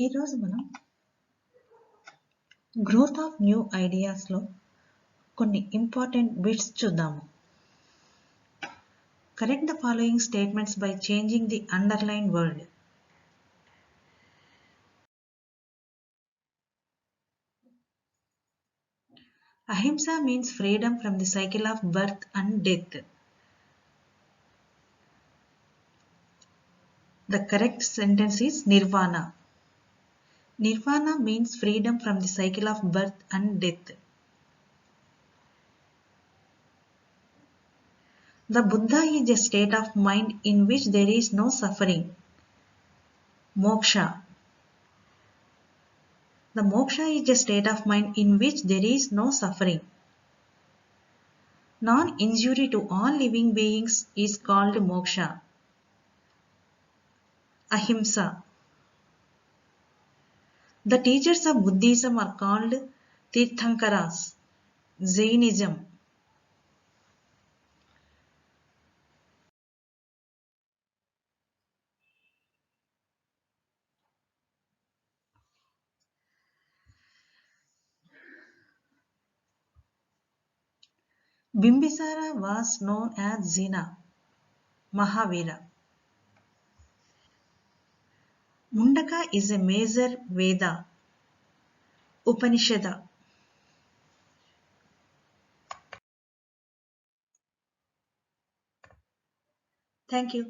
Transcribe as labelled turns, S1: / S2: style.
S1: ఈరోజు మనం growth of new ఐడియాస్లో కొన్ని ఇంపార్టెంట్ బిట్స్ చూద్దాము. Correct the following statements by changing the underline word. Ahimsa means freedom from the cycle of birth and death. The correct sentence is Nirvana. Nirvana means freedom from the cycle of birth and death. The Buddha is a state of mind in which there is no suffering. Moksha. The moksha is a state of mind in which there is no suffering. Non-injury to all living beings is called moksha. Ahimsa. The teachers of Buddhism are called Tirthankaras. Jainism. Bimbisara was known as Zina. Mahavira. Mundaka is a major Veda. Upanishada. Thank you.